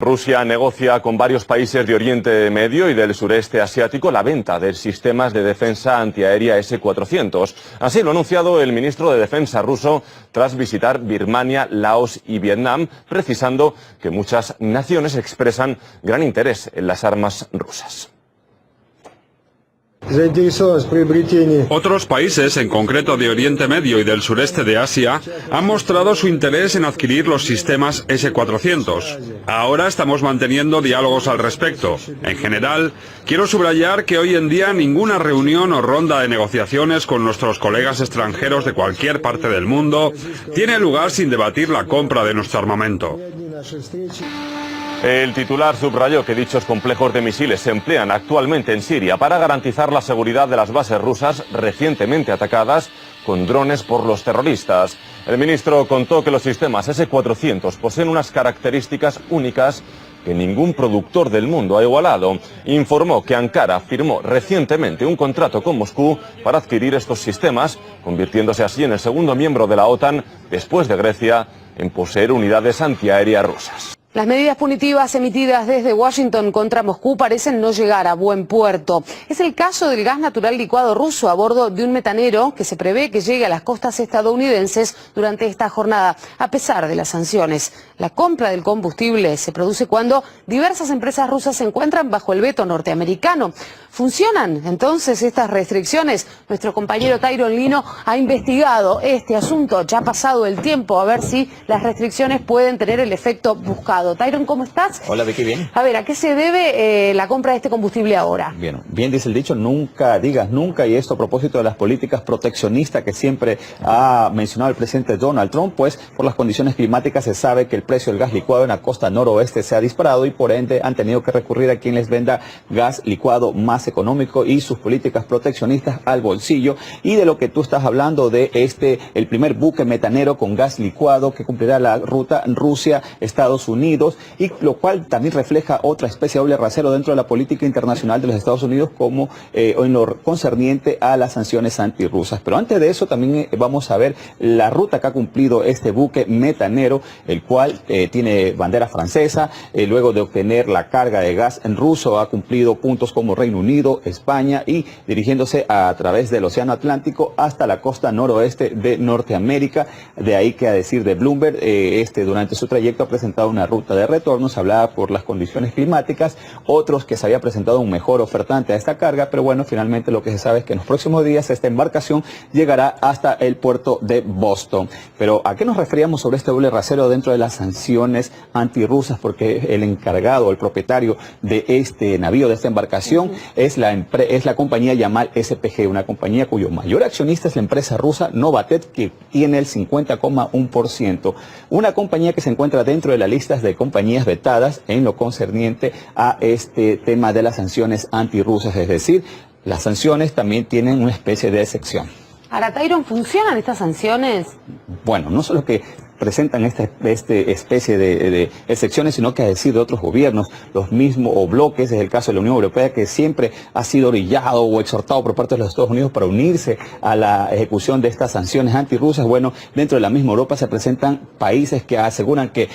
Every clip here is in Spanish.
Rusia negocia con varios países de Oriente Medio y del sureste asiático la venta de sistemas de defensa antiaérea S-400. Así lo ha anunciado el ministro de Defensa ruso tras visitar Birmania, Laos y Vietnam, precisando que muchas naciones expresan gran interés en las armas rusas. Otros países, en concreto de Oriente Medio y del sureste de Asia, han mostrado su interés en adquirir los sistemas S-400. Ahora estamos manteniendo diálogos al respecto. En general, quiero subrayar que hoy en día ninguna reunión o ronda de negociaciones con nuestros colegas extranjeros de cualquier parte del mundo tiene lugar sin debatir la compra de nuestro armamento. El titular subrayó que dichos complejos de misiles se emplean actualmente en Siria para garantizar la seguridad de las bases rusas recientemente atacadas con drones por los terroristas. El ministro contó que los sistemas S-400 poseen unas características únicas que ningún productor del mundo ha igualado. Informó que Ankara firmó recientemente un contrato con Moscú para adquirir estos sistemas, convirtiéndose así en el segundo miembro de la OTAN, después de Grecia, en poseer unidades antiaéreas rusas. Las medidas punitivas emitidas desde Washington contra Moscú parecen no llegar a buen puerto. Es el caso del gas natural licuado ruso a bordo de un metanero que se prevé que llegue a las costas estadounidenses durante esta jornada, a pesar de las sanciones. La compra del combustible se produce cuando diversas empresas rusas se encuentran bajo el veto norteamericano. ¿Funcionan entonces estas restricciones? Nuestro compañero Tyron Lino ha investigado este asunto. Ya ha pasado el tiempo, a ver si las restricciones pueden tener el efecto buscado. Tyron, ¿cómo estás? Hola, Vicky, bien. A ver, ¿a qué se debe la compra de este combustible ahora? Bien dice el dicho, nunca digas nunca, y esto a propósito de las políticas proteccionistas que siempre ha mencionado el presidente Donald Trump, pues por las condiciones climáticas se sabe que el precio del gas licuado en la costa noroeste se ha disparado y por ende han tenido que recurrir a quien les venda gas licuado más económico y sus políticas proteccionistas al bolsillo. Y de lo que tú estás hablando de el primer buque metanero con gas licuado que cumplirá la ruta Rusia-Estados Unidos, y lo cual también refleja otra especie de doble rasero dentro de la política internacional de los Estados Unidos como en lo concerniente a las sanciones antirrusas. Pero antes de eso también vamos a ver la ruta que ha cumplido este buque metanero, el cual tiene bandera francesa, luego de obtener la carga de gas en ruso ha cumplido puntos como Reino Unido, España y dirigiéndose a través del Océano Atlántico hasta la costa noroeste de Norteamérica. De ahí que a decir de Bloomberg, durante su trayecto ha presentado una ruta de retorno, se hablaba por las condiciones climáticas, otros que se había presentado un mejor ofertante a esta carga, pero bueno, finalmente lo que se sabe es que en los próximos días esta embarcación llegará hasta el puerto de Boston. Pero ¿a qué nos referíamos sobre este doble rasero dentro de las sanciones antirrusas? Porque el encargado, el propietario de este navío, de esta embarcación, es la compañía Yamal SPG, una compañía cuyo mayor accionista es la empresa rusa Novatek, que tiene el 50,1%. Una compañía que se encuentra dentro de la lista de compañías vetadas en lo concerniente a este tema de las sanciones antirrusas, es decir, las sanciones también tienen una especie de excepción. Ahora, Tyron, ¿funcionan estas sanciones? Bueno, no solo que presentan esta especie de excepciones, sino que a decir de otros gobiernos, los mismos o bloques, es el caso de la Unión Europea, que siempre ha sido orillado o exhortado por parte de los Estados Unidos para unirse a la ejecución de estas sanciones antirrusas. Bueno, dentro de la misma Europa se presentan países que aseguran que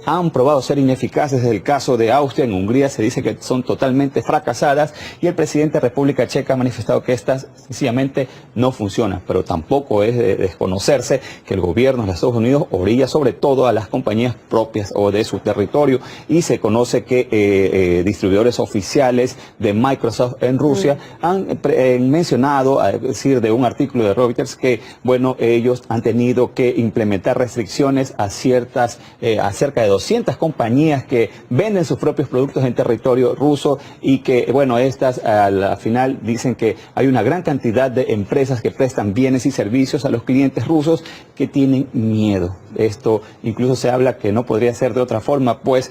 han probado ser ineficaces. Es el caso de Austria. En Hungría se dice que son totalmente fracasadas y el presidente de República Checa ha manifestado que estas sencillamente no funcionan, pero tampoco es de desconocerse que el gobierno de los Estados Unidos orilla sobre todo a las compañías propias o de su territorio, y se conoce que distribuidores oficiales de Microsoft en Rusia han mencionado, a decir de un artículo de Reuters, que bueno, ellos han tenido que implementar restricciones a cerca de 200 compañías que venden sus propios productos en territorio ruso, y que bueno, estas al final dicen que hay una gran cantidad de empresas que prestan bienes y servicios a los clientes rusos que tienen miedo. Esto incluso se habla que no podría ser de otra forma, pues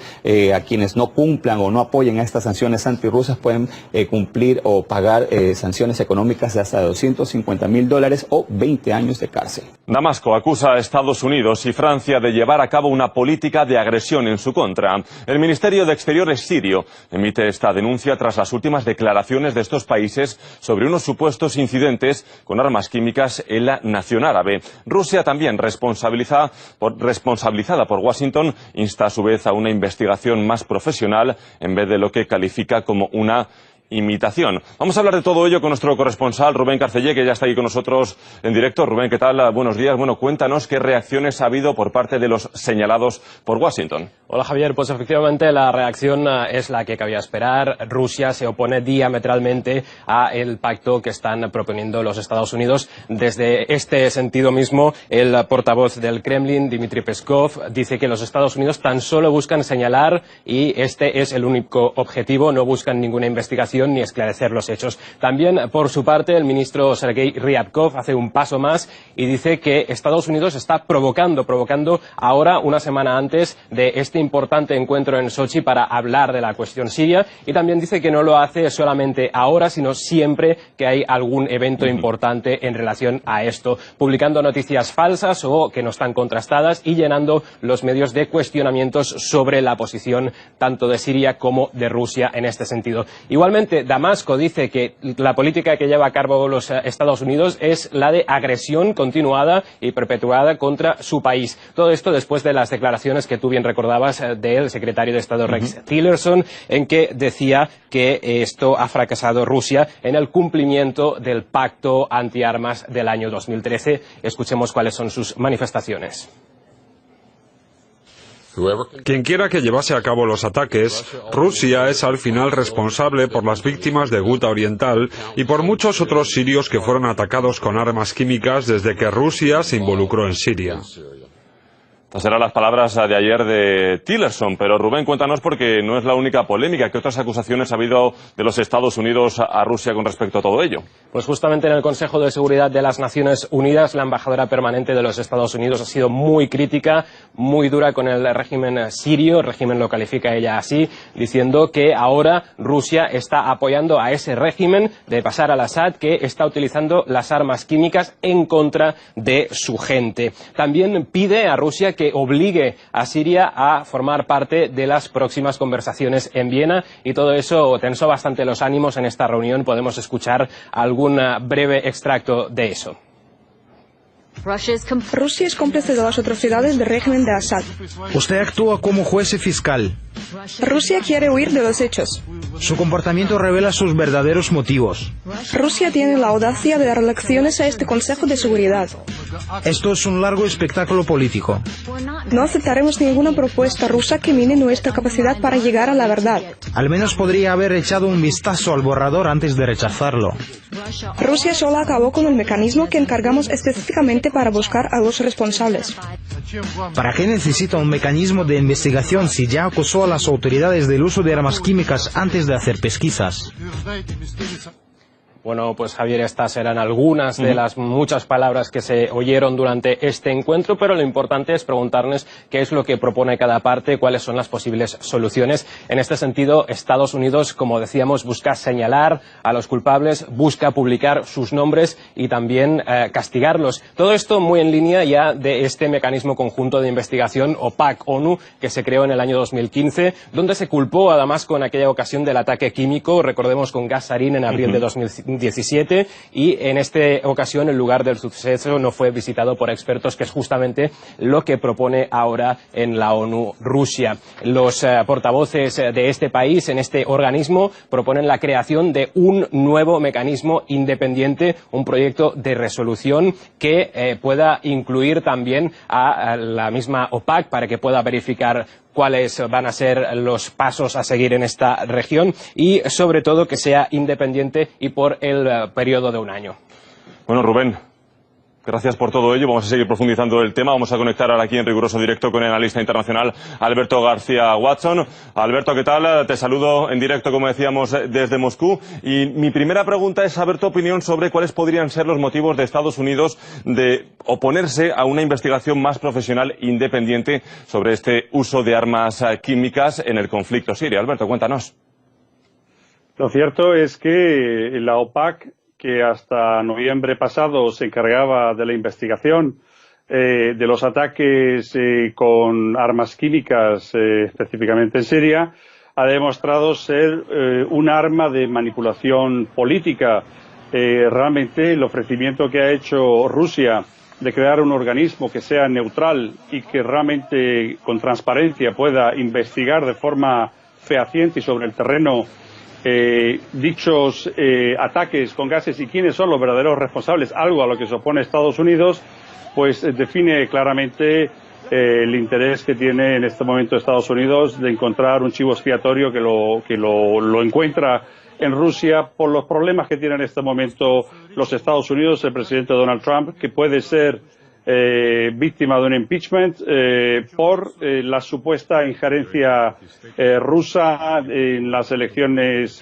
a quienes no cumplan o no apoyen a estas sanciones antirrusas pueden cumplir o pagar sanciones económicas de hasta $250.000 o 20 años de cárcel. Damasco acusa a Estados Unidos y Francia de llevar a cabo una política de agresión en su contra. El Ministerio de Exteriores sirio emite esta denuncia tras las últimas declaraciones de estos países sobre unos supuestos incidentes con armas químicas en la nación árabe. Rusia también responsabiliza responsabilizada por Washington, insta a su vez a una investigación más profesional en vez de lo que califica como una imitación. Vamos a hablar de todo ello con nuestro corresponsal Rubén Carceller, que ya está aquí con nosotros en directo. Rubén, ¿qué tal? Buenos días. Bueno, cuéntanos qué reacciones ha habido por parte de los señalados por Washington. Hola Javier, pues efectivamente la reacción es la que cabía esperar. Rusia se opone diametralmente a el pacto que están proponiendo los Estados Unidos. Desde este sentido mismo, el portavoz del Kremlin, Dmitry Peskov, dice que los Estados Unidos tan solo buscan señalar y este es el único objetivo, no buscan ninguna investigación ni esclarecer los hechos. También, por su parte, el ministro Sergei Ryabkov hace un paso más y dice que Estados Unidos está provocando ahora, una semana antes de este importante encuentro en Sochi para hablar de la cuestión siria, y también dice que no lo hace solamente ahora, sino siempre que hay algún evento importante en relación a esto, publicando noticias falsas o que no están contrastadas y llenando los medios de cuestionamientos sobre la posición tanto de Siria como de Rusia en este sentido. Igualmente, Damasco dice que la política que lleva a cabo los Estados Unidos es la de agresión continuada y perpetuada contra su país. Todo esto después de las declaraciones que tú bien recordabas del secretario de Estado Rex Tillerson, en que decía que esto ha fracasado Rusia en el cumplimiento del pacto antiarmas del año 2013. Escuchemos cuáles son sus manifestaciones. Quien quiera que llevase a cabo los ataques, Rusia es al final responsable por las víctimas de Ghouta Oriental y por muchos otros sirios que fueron atacados con armas químicas desde que Rusia se involucró en Siria. Estas eran las palabras de ayer de Tillerson, pero Rubén, cuéntanos, porque no es la única polémica. ¿Qué otras acusaciones ha habido de los Estados Unidos a Rusia con respecto a todo ello? Pues justamente en el Consejo de Seguridad de las Naciones Unidas, la embajadora permanente de los Estados Unidos ha sido muy crítica, muy dura con el régimen sirio, el régimen lo califica ella así, diciendo que ahora Rusia está apoyando a ese régimen de Bashar al-Assad, que está utilizando las armas químicas en contra de su gente. También pide a Rusia que obligue a Siria a formar parte de las próximas conversaciones en Viena, y todo eso tensó bastante los ánimos en esta reunión. Podemos escuchar algún breve extracto de eso. Rusia es cómplice de las atrocidades del régimen de Assad. Usted actúa como juez y fiscal. Rusia quiere huir de los hechos. Su comportamiento revela sus verdaderos motivos. Rusia tiene la audacia de dar lecciones a este Consejo de Seguridad. Esto es un largo espectáculo político. No aceptaremos ninguna propuesta rusa que mine nuestra capacidad para llegar a la verdad. Al menos podría haber echado un vistazo al borrador antes de rechazarlo. Rusia solo acabó con el mecanismo que encargamos específicamente para buscar a los responsables. ¿Para qué necesita un mecanismo de investigación si ya acusó a las autoridades del uso de armas químicas antes de hacer pesquisas? Bueno, pues Javier, estas eran algunas de las muchas palabras que se oyeron durante este encuentro, pero lo importante es preguntarnos qué es lo que propone cada parte, cuáles son las posibles soluciones. En este sentido, Estados Unidos, como decíamos, busca señalar a los culpables, busca publicar sus nombres y también castigarlos. Todo esto muy en línea ya de este mecanismo conjunto de investigación OPAC-ONU que se creó en el año 2015, donde se culpó a Damasco en aquella ocasión del ataque químico, recordemos con gas sarín en abril de 2017, y en esta ocasión el lugar del suceso no fue visitado por expertos, que es justamente lo que propone ahora en la ONU Rusia. Los portavoces de este país en este organismo proponen la creación de un nuevo mecanismo independiente, un proyecto de resolución que pueda incluir también a la misma OPAC para que pueda verificar cuáles van a ser los pasos a seguir en esta región y, sobre todo, que sea independiente y por el periodo de un año. Bueno, Rubén, gracias por todo ello. Vamos a seguir profundizando el tema. Vamos a conectar ahora aquí en riguroso directo con el analista internacional Alberto García Watson. Alberto, ¿qué tal? Te saludo en directo, como decíamos, desde Moscú. Y mi primera pregunta es saber tu opinión sobre cuáles podrían ser los motivos de Estados Unidos de oponerse a una investigación más profesional e independiente sobre este uso de armas químicas en el conflicto sirio. Alberto, cuéntanos. Lo cierto es que la OPAC, que hasta noviembre pasado se encargaba de la investigación de los ataques con armas químicas, específicamente en Siria, ha demostrado ser un arma de manipulación política. Realmente el ofrecimiento que ha hecho Rusia de crear un organismo que sea neutral y que realmente con transparencia pueda investigar de forma fehaciente y sobre el terreno dichos ataques con gases y quiénes son los verdaderos responsables, algo a lo que se opone Estados Unidos, pues define claramente el interés que tiene en este momento Estados Unidos de encontrar un chivo expiatorio que lo encuentra en Rusia por los problemas que tiene en este momento los Estados Unidos, el presidente Donald Trump, que puede ser víctima de un impeachment por la supuesta injerencia rusa en las elecciones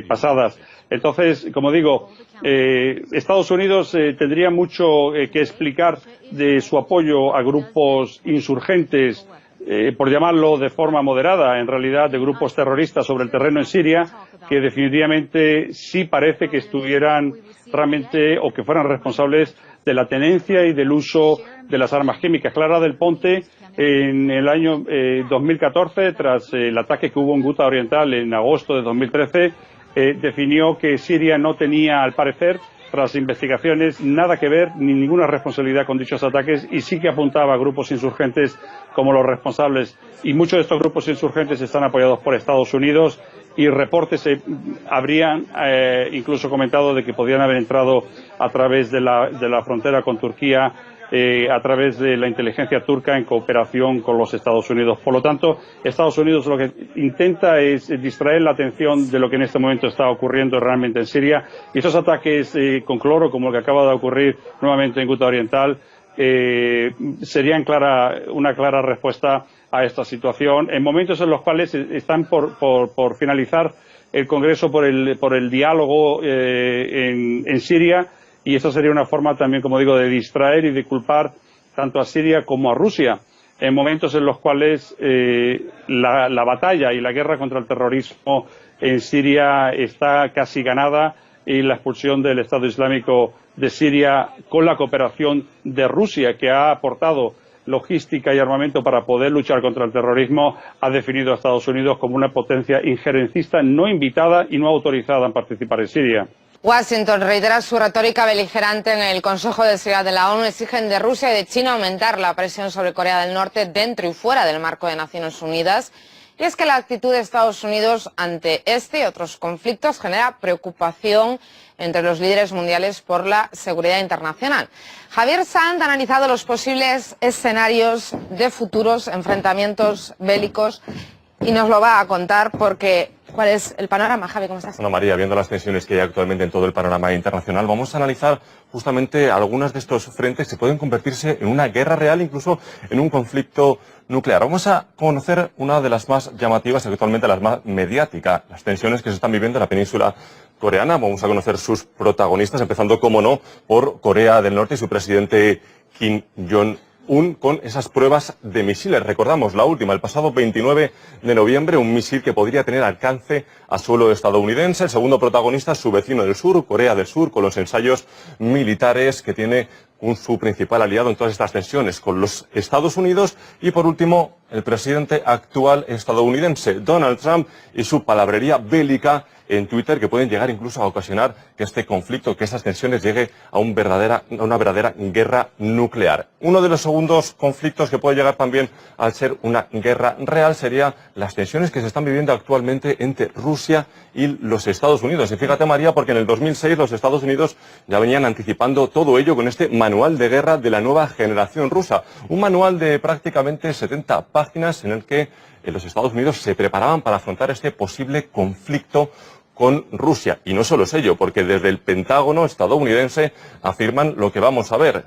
pasadas. Entonces, como digo, Estados Unidos tendría mucho que explicar de su apoyo a grupos insurgentes, por llamarlo de forma moderada, en realidad de grupos terroristas sobre el terreno en Siria, que definitivamente sí parece que estuvieran realmente o que fueran responsables de la tenencia y del uso de las armas químicas. Clara del Ponte, en el año 2014, tras el ataque que hubo en Ghouta Oriental en agosto de 2013, definió que Siria no tenía, al parecer, tras investigaciones, nada que ver ni ninguna responsabilidad con dichos ataques y sí que apuntaba a grupos insurgentes como los responsables. Y muchos de estos grupos insurgentes están apoyados por Estados Unidos y reportes habrían incluso comentado de que podían haber entrado a través de la frontera con Turquía, a través de la inteligencia turca en cooperación con los Estados Unidos. Por lo tanto, Estados Unidos lo que intenta es distraer la atención de lo que en este momento está ocurriendo realmente en Siria, y esos ataques con cloro, como el que acaba de ocurrir nuevamente en Ghouta Oriental, serían una clara respuesta a esta situación, en momentos en los cuales están por finalizar el Congreso por el diálogo en Siria, y eso sería una forma también, como digo, de distraer y de culpar tanto a Siria como a Rusia, en momentos en los cuales la batalla y la guerra contra el terrorismo en Siria está casi ganada y la expulsión del Estado Islámico de Siria, con la cooperación de Rusia, que ha aportado logística y armamento para poder luchar contra el terrorismo, ha definido a Estados Unidos como una potencia injerencista no invitada y no autorizada en participar en Siria. Washington reitera su retórica beligerante en el Consejo de Seguridad de la ONU. Exigen de Rusia y de China aumentar la presión sobre Corea del Norte dentro y fuera del marco de Naciones Unidas. Y es que la actitud de Estados Unidos ante este y otros conflictos genera preocupación entre los líderes mundiales por la seguridad internacional. Javier Sanz ha analizado los posibles escenarios de futuros enfrentamientos bélicos y nos lo va a contar porque... ¿Cuál es el panorama, Javi? ¿Cómo estás? Bueno, María, viendo las tensiones que hay actualmente en todo el panorama internacional, vamos a analizar justamente algunas de estos frentes que pueden convertirse en una guerra real, incluso en un conflicto nuclear. Vamos a conocer una de las más llamativas y actualmente las más mediáticas, las tensiones que se están viviendo en la península coreana. Vamos a conocer sus protagonistas, empezando, como no, por Corea del Norte y su presidente Kim Jong-un, con esas pruebas de misiles. Recordamos la última, el pasado 29 de noviembre, un misil que podría tener alcance a suelo estadounidense. El segundo protagonista es su vecino del sur, Corea del Sur, con los ensayos militares que tiene su principal aliado en todas estas tensiones, con los Estados Unidos. Y por último, el presidente actual estadounidense, Donald Trump, y su palabrería bélica en Twitter, que pueden llegar incluso a ocasionar que este conflicto, que esas tensiones llegue a una verdadera guerra nuclear. Uno de los segundos conflictos que puede llegar también a ser una guerra real sería las tensiones que se están viviendo actualmente entre Rusia y los Estados Unidos. Y fíjate, María, porque en el 2006 los Estados Unidos ya venían anticipando todo ello con este manual de guerra de la nueva generación rusa. Un manual de prácticamente 70 páginas en el que los Estados Unidos se preparaban para afrontar este posible conflicto con Rusia. Y no solo es ello, porque desde el Pentágono estadounidense afirman lo que vamos a ver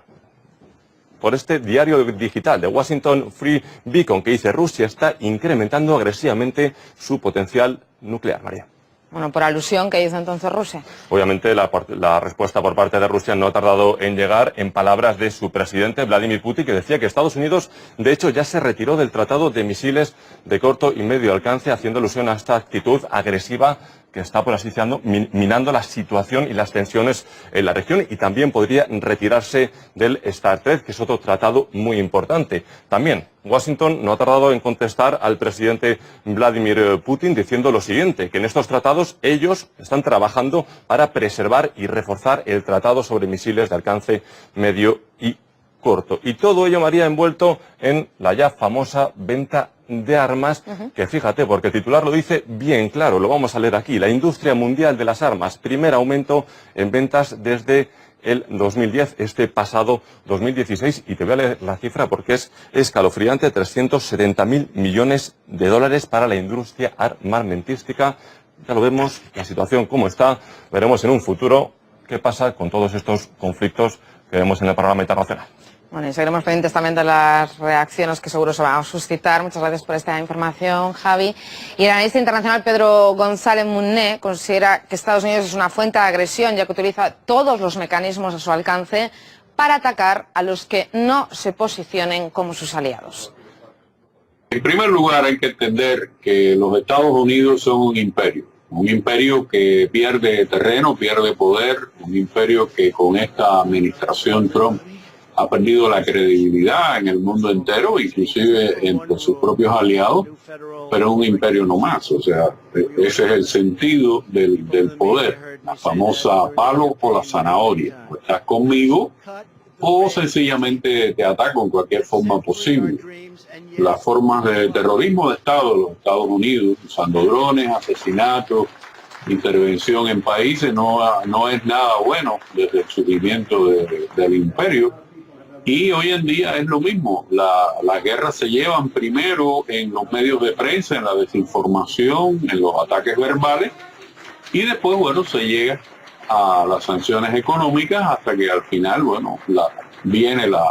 por este diario digital de Washington Free Beacon, que dice: Rusia está incrementando agresivamente su potencial nuclear. María. Bueno, por alusión, ¿qué dice entonces Rusia? Obviamente la respuesta por parte de Rusia no ha tardado en llegar, en palabras de su presidente Vladimir Putin, que decía que Estados Unidos, de hecho, ya se retiró del tratado de misiles de corto y medio alcance, haciendo alusión a esta actitud agresiva que está, por así decirlo, minando la situación y las tensiones en la región, y también podría retirarse del START, que es otro tratado muy importante. También Washington no ha tardado en contestar al presidente Vladimir Putin diciendo lo siguiente, que en estos tratados ellos están trabajando para preservar y reforzar el tratado sobre misiles de alcance medio y corto. Y todo ello, María, envuelto en la ya famosa venta de armas, que fíjate, porque el titular lo dice bien claro, lo vamos a leer aquí. La industria mundial de las armas, primer aumento en ventas desde el 2010, este pasado 2016, y te voy a leer la cifra porque es escalofriante: 370.000 millones de dólares para la industria armamentística. Ya lo vemos, la situación como está, veremos en un futuro qué pasa con todos estos conflictos que vemos en el panorama internacional. Bueno, y seguiremos pendientes también de las reacciones que seguro se van a suscitar. Muchas gracias por esta información, Javi. Y el analista internacional Pedro González Munné considera que Estados Unidos es una fuente de agresión, ya que utiliza todos los mecanismos a su alcance para atacar a los que no se posicionen como sus aliados. En primer lugar, hay que entender que los Estados Unidos son un imperio que pierde terreno, pierde poder, un imperio que con esta administración Trump ha perdido la credibilidad en el mundo entero, inclusive entre sus propios aliados, pero es un imperio no más. O sea, ese es el sentido del poder, la famosa palo o la zanahoria. O estás conmigo o sencillamente te ataco en cualquier forma posible. Las formas de terrorismo de Estado de los Estados Unidos, usando drones, asesinatos, intervención en países, no es nada bueno desde el surgimiento del imperio. Y hoy en día es lo mismo, las guerras se llevan primero en los medios de prensa, en la desinformación, en los ataques verbales, y después, bueno, se llega a las sanciones económicas hasta que al final, bueno, viene la